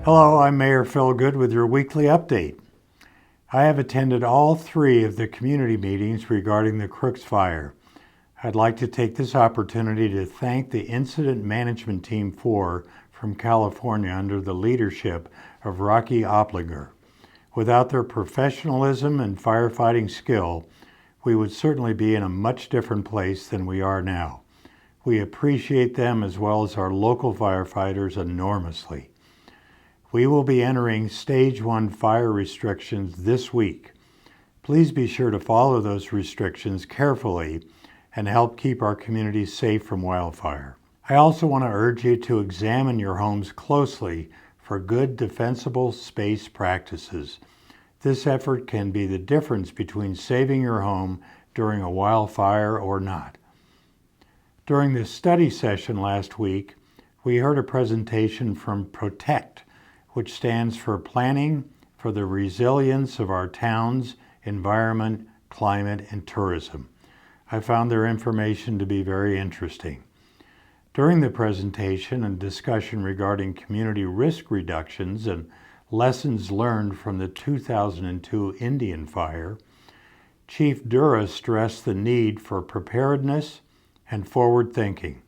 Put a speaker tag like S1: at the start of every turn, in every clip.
S1: Hello, I'm Mayor Phil Goode with your weekly update. I have attended all 3 of the community meetings regarding the Crooks Fire. I'd like to take this opportunity to thank the Incident Management Team 4 from California under the leadership of Rocky Opliger. Without their professionalism and firefighting skill, we would certainly be in a much different place than we are now. We appreciate them as well as our local firefighters enormously. We will be entering Stage 1 fire restrictions this week. Please be sure to follow those restrictions carefully and help keep our community safe from wildfire. I also want to urge you to examine your homes closely for good defensible space practices. This effort can be the difference between saving your home during a wildfire or not. During the study session last week, we heard a presentation from PROTECT, which stands for Planning for the Resilience of Our Towns, Environment, Climate, and Tourism. I found their information to be very interesting. During the presentation and discussion regarding community risk reductions and lessons learned from the 2002 Indian Fire, Chief Dura stressed the need for preparedness and forward thinking.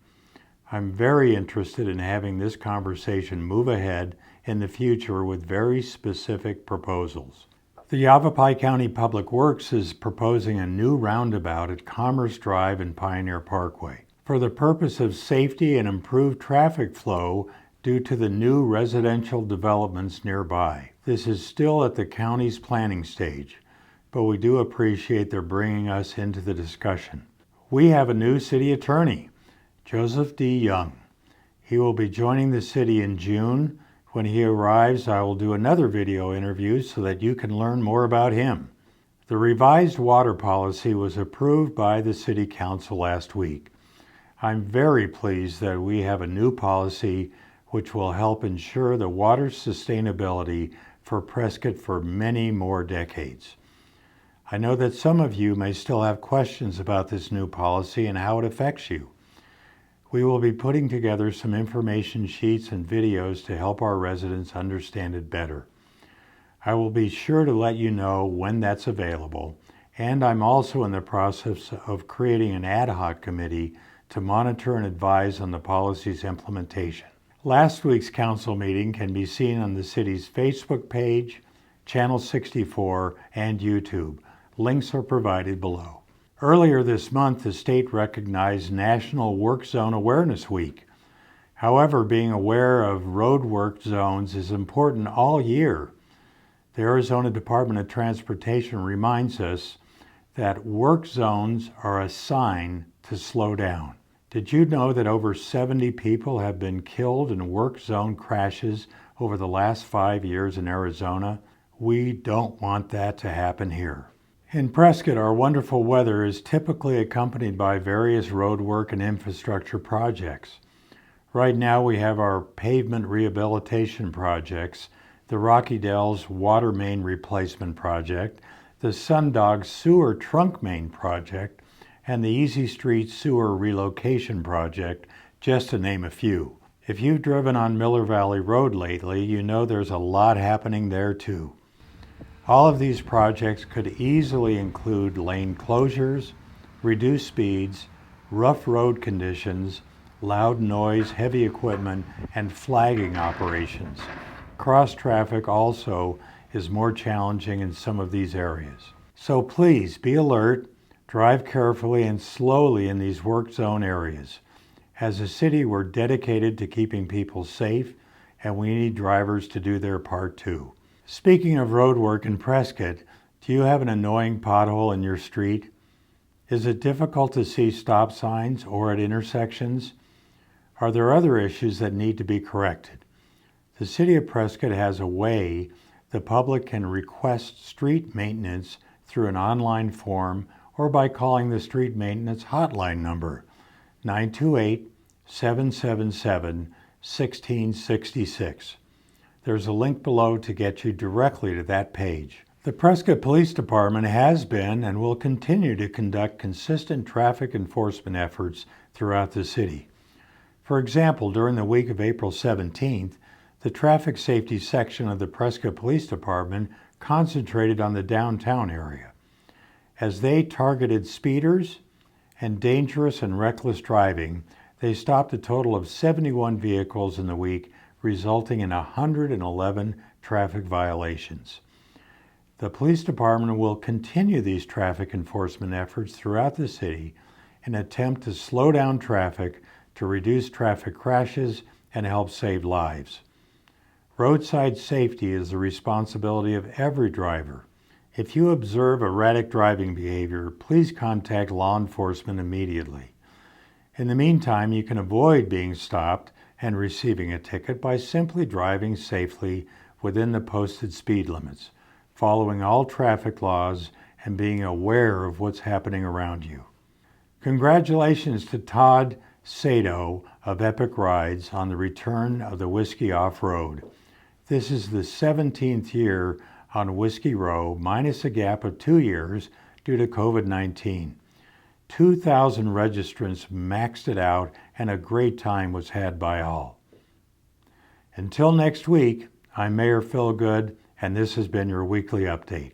S1: I'm very interested in having this conversation move ahead in the future with very specific proposals. The Yavapai County Public Works is proposing a new roundabout at Commerce Drive and Pioneer Parkway for the purpose of safety and improved traffic flow due to the new residential developments nearby. This is still at the county's planning stage, but we do appreciate their bringing us into the discussion. We have a new city attorney, Joseph D. Young. He will be joining the city in June. When he arrives, I will do another video interview so that you can learn more about him. The revised water policy was approved by the City Council last week. I'm very pleased that we have a new policy which will help ensure the water sustainability for Prescott for many more decades. I know that some of you may still have questions about this new policy and how it affects you. We will be putting together some information sheets and videos to help our residents understand it better. I will be sure to let you know when that's available, and I'm also in the process of creating an ad hoc committee to monitor and advise on the policy's implementation. Last week's council meeting can be seen on the city's Facebook page, Channel 64, and YouTube. Links are provided below. Earlier this month, the state recognized National Work Zone Awareness Week. However, being aware of road work zones is important all year. The Arizona Department of Transportation reminds us that work zones are a sign to slow down. Did you know that over 70 people have been killed in work zone crashes over the last 5 years in Arizona? We don't want that to happen here. In Prescott, our wonderful weather is typically accompanied by various roadwork and infrastructure projects. Right now we have our pavement rehabilitation projects, the Rocky Dells water main replacement project, the Sundog sewer trunk main project, and the Easy Street sewer relocation project, just to name a few. If you've driven on Miller Valley Road lately, you know there's a lot happening there too. All of these projects could easily include lane closures, reduced speeds, rough road conditions, loud noise, heavy equipment, and flagging operations. Cross traffic also is more challenging in some of these areas. So please be alert, drive carefully and slowly in these work zone areas. As a city, we're dedicated to keeping people safe, and we need drivers to do their part too. Speaking of road work in Prescott, do you have an annoying pothole in your street? Is it difficult to see stop signs or at intersections? Are there other issues that need to be corrected? The City of Prescott has a way the public can request street maintenance through an online form or by calling the street maintenance hotline number, 928-777-1666. There's a link below to get you directly to that page. The Prescott Police Department has been and will continue to conduct consistent traffic enforcement efforts throughout the city. For example, during the week of April 17th, The traffic safety section of the Prescott Police Department concentrated on the downtown area. As they targeted speeders and dangerous and reckless driving, they stopped a total of 71 vehicles in the week, resulting in 111 traffic violations. The police department will continue these traffic enforcement efforts throughout the city in an attempt to slow down traffic, to reduce traffic crashes, and help save lives. Roadside safety is the responsibility of every driver. If you observe erratic driving behavior, please contact law enforcement immediately. In the meantime, you can avoid being stopped and receiving a ticket by simply driving safely within the posted speed limits, following all traffic laws, and being aware of what's happening around you. Congratulations to Todd Sato of Epic Rides on the return of the Whiskey Off-Road. This is the 17th year on Whiskey Row, minus a gap of 2 years due to COVID-19. 2,000 registrants maxed it out, and a great time was had by all. Until next week, I'm Mayor Phil Goode, and this has been your weekly update.